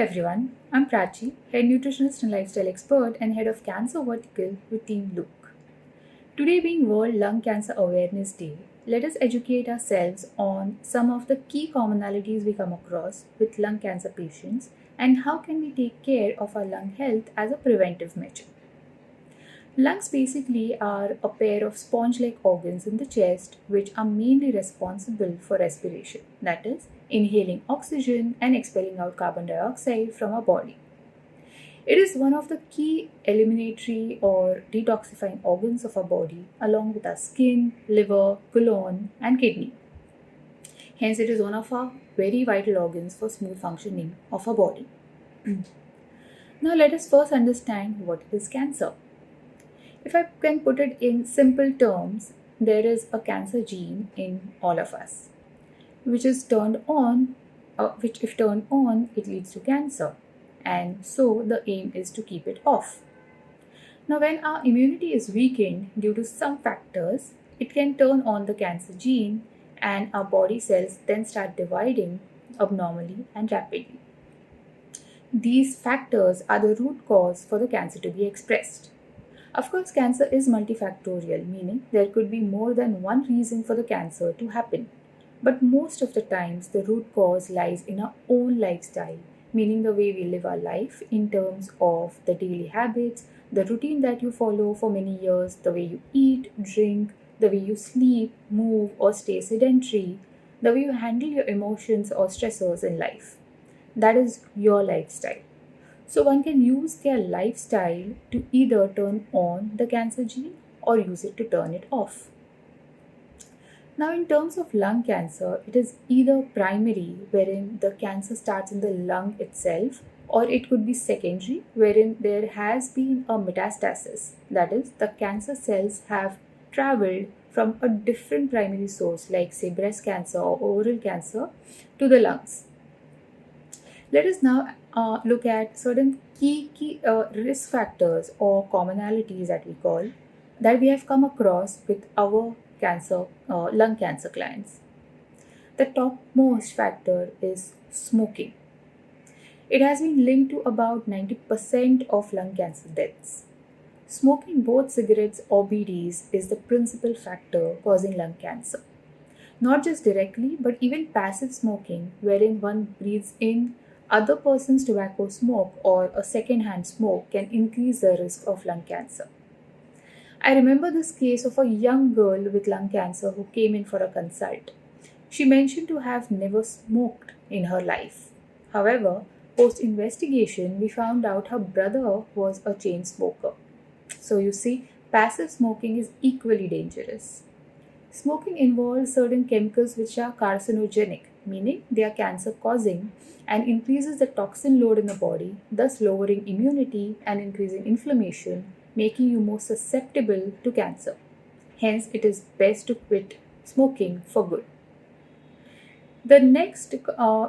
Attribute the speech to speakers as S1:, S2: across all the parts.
S1: everyone, I'm Prachi, Head Nutritionist and Lifestyle Expert and Head of Cancer Vertical with Team Luke. Today being World Lung Cancer Awareness Day, let us educate ourselves on some of the key commonalities we come across with lung cancer patients and how can we take care of our lung health as a preventive measure. Lungs basically are a pair of sponge-like organs in the chest which are mainly responsible for respiration, that is, inhaling oxygen and expelling out carbon dioxide from our body. It is one of the key eliminatory or detoxifying organs of our body along with our skin, liver, colon and kidney. Hence, it is one of our very vital organs for smooth functioning of our body. Now, let us first understand what is cancer. If I can put it in simple terms, there is a cancer gene in all of us, which is turned on, which if turned on, it leads to cancer. And so the aim is to keep it off. Now, when our immunity is weakened due to some factors, it can turn on the cancer gene and our body cells then start dividing abnormally and rapidly. These factors are the root cause for the cancer to be expressed. Of course, cancer is multifactorial, meaning there could be more than one reason for the cancer to happen. But most of the times, the root cause lies in our own lifestyle, meaning the way we live our life in terms of the daily habits, the routine that you follow for many years, the way you eat, drink, the way you sleep, move, or stay sedentary, the way you handle your emotions or stressors in life. That is your lifestyle. So one can use their lifestyle to either turn on the cancer gene or use it to turn it off. Now, in terms of lung cancer, it is either primary, wherein the cancer starts in the lung itself, or it could be secondary, wherein there has been a metastasis. That is, the cancer cells have traveled from a different primary source, like say breast cancer or oral cancer, to the lungs. Let us now look at certain key risk factors or commonalities that we call that we have come across with our lung cancer clients. The topmost factor is smoking. It has been linked to about 90% of lung cancer deaths. Smoking both cigarettes or BDs is the principal factor causing lung cancer. Not just directly, but even passive smoking, wherein one breathes in other person's tobacco smoke or a second-hand smoke, can increase the risk of lung cancer. I remember this case of a young girl with lung cancer who came in for a consult. She mentioned to have never smoked in her life. However, post-investigation, we found out her brother was a chain smoker. So you see, passive smoking is equally dangerous. Smoking involves certain chemicals which are carcinogenic, meaning they are cancer causing, and increases the toxin load in the body, thus lowering immunity and increasing inflammation, making you more susceptible to cancer. Hence, it is best to quit smoking for good. The next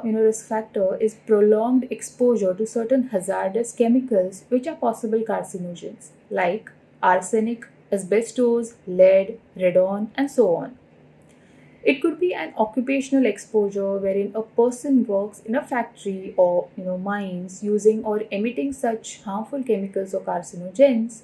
S1: risk factor is prolonged exposure to certain hazardous chemicals which are possible carcinogens like arsenic, asbestos, lead, radon, and so on. It could be an occupational exposure wherein a person works in a factory or mines using or emitting such harmful chemicals or carcinogens,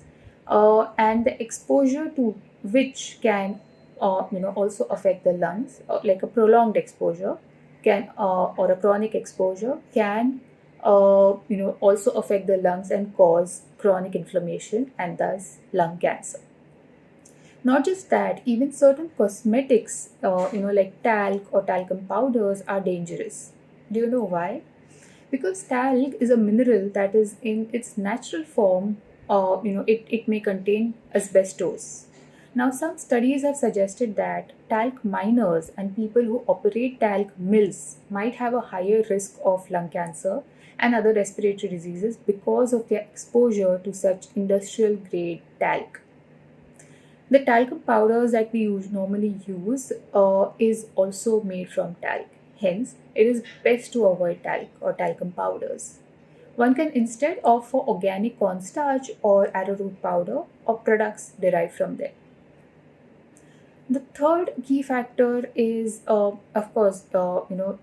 S1: and the exposure to which can also affect the lungs, like a prolonged exposure can or a chronic exposure can also affect the lungs and cause chronic inflammation and thus lung cancer. Not just that, even certain cosmetics, like talc or talcum powders, are dangerous. Do you know why? Because talc is a mineral that is in its natural form, it may contain asbestos. Now, some studies have suggested that talc miners and people who operate talc mills might have a higher risk of lung cancer and other respiratory diseases because of their exposure to such industrial grade talc. The talcum powders that we normally use is also made from talc. Hence, it is best to avoid talc or talcum powders. One can instead opt for organic cornstarch or arrowroot powder or products derived from them. The third key factor is, of course,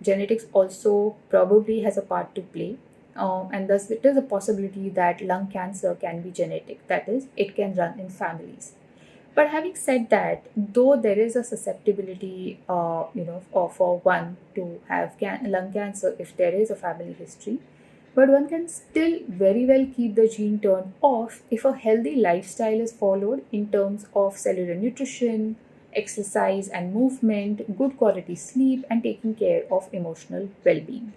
S1: genetics also probably has a part to play. and thus it is a possibility that lung cancer can be genetic, that is, it can run in families. But having said that, though there is a susceptibility, for one to have lung cancer if there is a family history, but one can still very well keep the gene turned off if a healthy lifestyle is followed in terms of cellular nutrition, exercise and movement, good quality sleep, and taking care of emotional well being.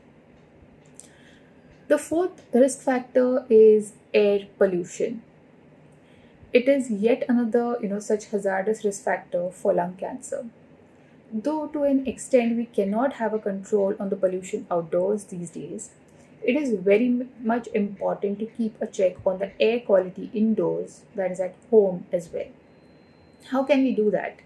S1: The fourth risk factor is air pollution. It is yet another, such hazardous risk factor for lung cancer. Though to an extent we cannot have a control on the pollution outdoors these days, it is very much important to keep a check on the air quality indoors, that is at home as well. How can we do that?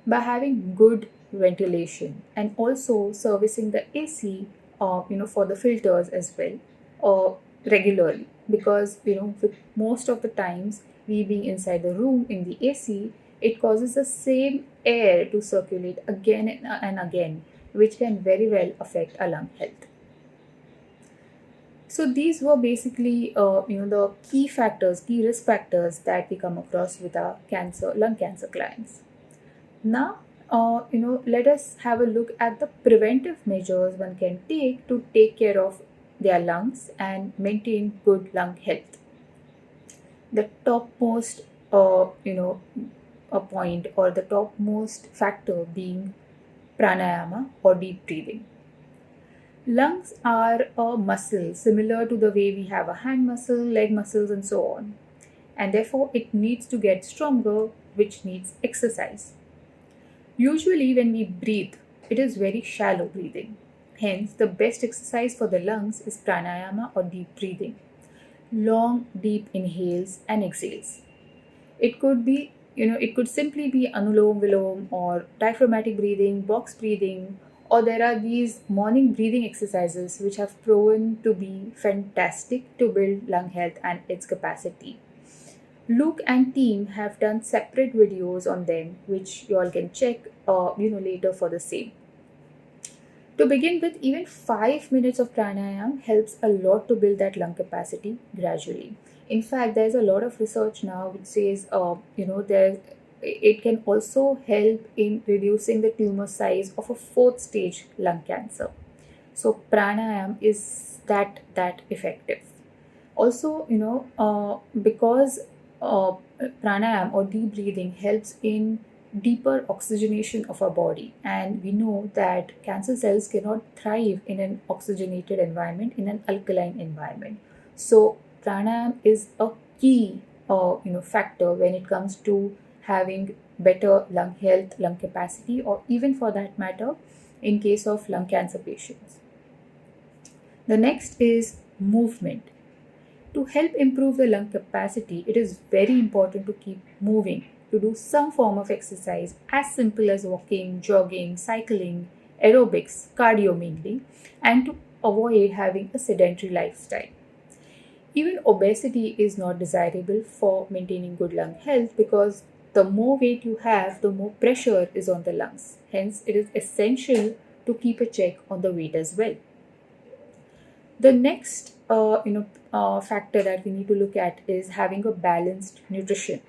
S1: By having good ventilation and also servicing the AC, for the filters as well, regularly. Because with most of the times we being inside the room in the AC, it causes the same air to circulate again and again, which can very well affect our lung health. So these were basically, the key risk factors that we come across with our lung cancer clients. Now, let us have a look at the preventive measures one can take to take care of their lungs and maintain good lung health. The topmost, a point or the topmost factor being pranayama or deep breathing. Lungs are a muscle similar to the way we have a hand muscle, leg muscles, and so on. And therefore, it needs to get stronger, which needs exercise. Usually, when we breathe, it is very shallow breathing. Hence, the best exercise for the lungs is pranayama or deep breathing. Long, deep inhales and exhales. It could be, it could simply be anulom vilom or diaphragmatic breathing, box breathing, or there are these morning breathing exercises which have proven to be fantastic to build lung health and its capacity. Luke and team have done separate videos on them, which you all can check, later for the same. To begin with, even 5 minutes of pranayama helps a lot to build that lung capacity gradually. In fact, there's a lot of research now which says, it can also help in reducing the tumor size of a fourth stage lung cancer. So pranayama is that effective. Also, because pranayama or deep breathing helps in deeper oxygenation of our body, and we know that cancer cells cannot thrive in an oxygenated environment, in an alkaline environment. So pranayama is a key factor when it comes to having better lung health, lung capacity, or even for that matter in case of lung cancer patients. The next is movement. To help improve the lung capacity, it is very important to keep moving, to do some form of exercise as simple as walking, jogging, cycling, aerobics, cardio mainly, and to avoid having a sedentary lifestyle. Even obesity is not desirable for maintaining good lung health because the more weight you have, the more pressure is on the lungs. Hence, it is essential to keep a check on the weight as well. The next factor that we need to look at is having a balanced nutrition.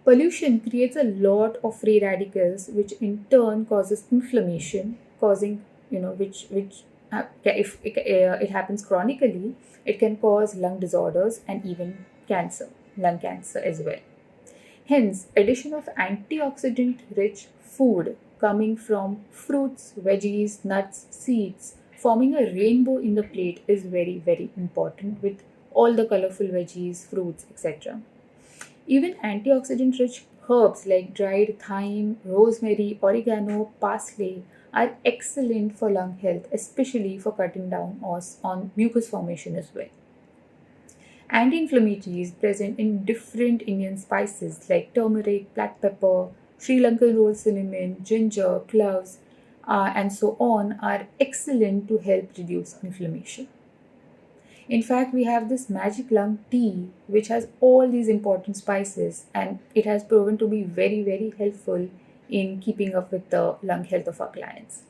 S1: Pollution creates a lot of free radicals, which in turn causes inflammation, causing, if it happens chronically, it can cause lung disorders and even cancer, lung cancer as well. Hence, addition of antioxidant-rich food coming from fruits, veggies, nuts, seeds, forming a rainbow in the plate is very, very important with all the colorful veggies, fruits, etc. Even antioxidant-rich herbs like dried thyme, rosemary, oregano, parsley are excellent for lung health, especially for cutting down on mucus formation as well. Anti-inflammatories present in different Indian spices like turmeric, black pepper, Sri Lankan roll cinnamon, ginger, cloves, and so on are excellent to help reduce inflammation. In fact, we have this magic lung tea which has all these important spices, and it has proven to be very, very helpful in keeping up with the lung health of our clients.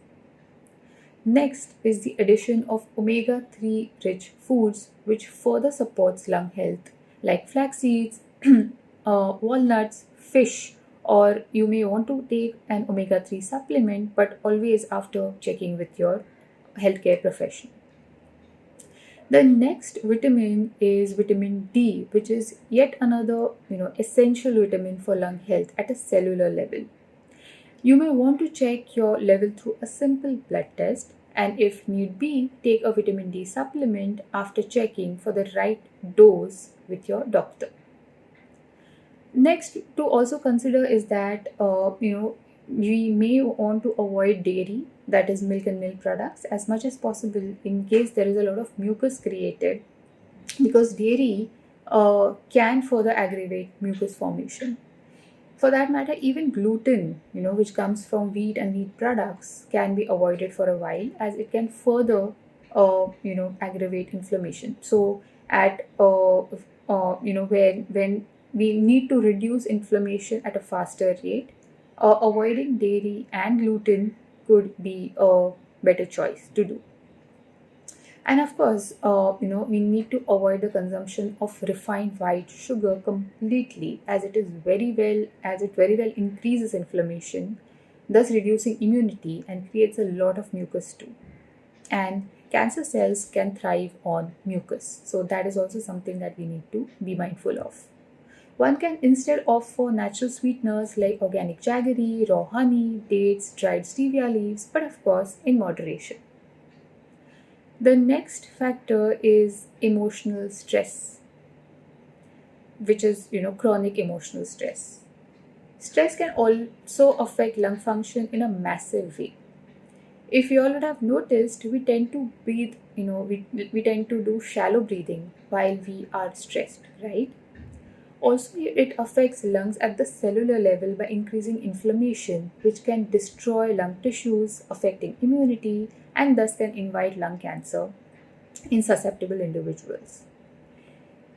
S1: Next is the addition of omega-3 rich foods, which further supports lung health, like flax seeds, walnuts, fish, or you may want to take an omega-3 supplement, but always after checking with your healthcare professional. The next vitamin is vitamin D, which is yet another essential vitamin for lung health at a cellular level. You may want to check your level through a simple blood test, and if need be, take a vitamin D supplement after checking for the right dose with your doctor. Next to also consider is that we may want to avoid dairy, that is milk and milk products, as much as possible in case there is a lot of mucus created, because dairy can further aggravate mucus formation. For that matter, even gluten, which comes from wheat and wheat products, can be avoided for a while, as it can further, aggravate inflammation. So, when we need to reduce inflammation at a faster rate, avoiding dairy and gluten could be a better choice to do. And of course, we need to avoid the consumption of refined white sugar completely, as it very well increases inflammation, thus reducing immunity and creates a lot of mucus too. And cancer cells can thrive on mucus, so that is also something that we need to be mindful of. One can instead opt for natural sweeteners like organic jaggery, raw honey, dates, dried stevia leaves, but of course in moderation. The next factor is emotional stress, which is chronic emotional stress. Stress can also affect lung function in a massive way. If you all would have noticed, we tend to breathe, we tend to do shallow breathing while we are stressed, right? Also, it affects lungs at the cellular level by increasing inflammation, which can destroy lung tissues, affecting immunity, and thus can invite lung cancer in susceptible individuals.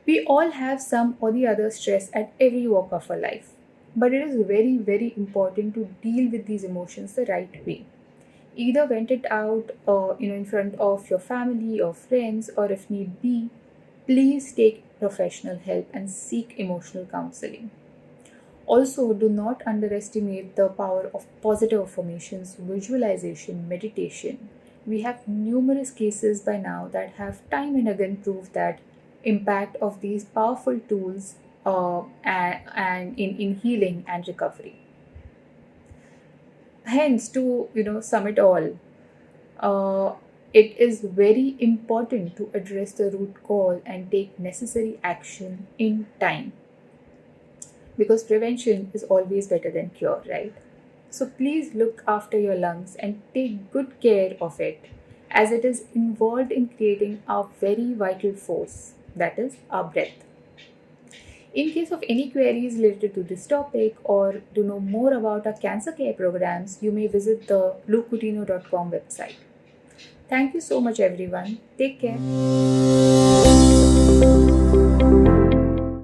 S1: We all have some or the other stress at every walk of our life, but it is very, very important to deal with these emotions the right way. Either vent it out, in front of your family or friends, or if need be, please take professional help and seek emotional counseling. Also, do not underestimate the power of positive affirmations, visualization, meditation. We have numerous cases by now that have time and again proved that impact of these powerful tools and in healing and recovery. Hence, to sum it all, uh, it is very important to address the root cause and take necessary action in time, because prevention is always better than cure, right? So please look after your lungs and take good care of it, as it is involved in creating our very vital force, that is our breath. In case of any queries related to this topic or to know more about our cancer care programs, you may visit the Coutinho.com website. Thank you so much, everyone. Take care.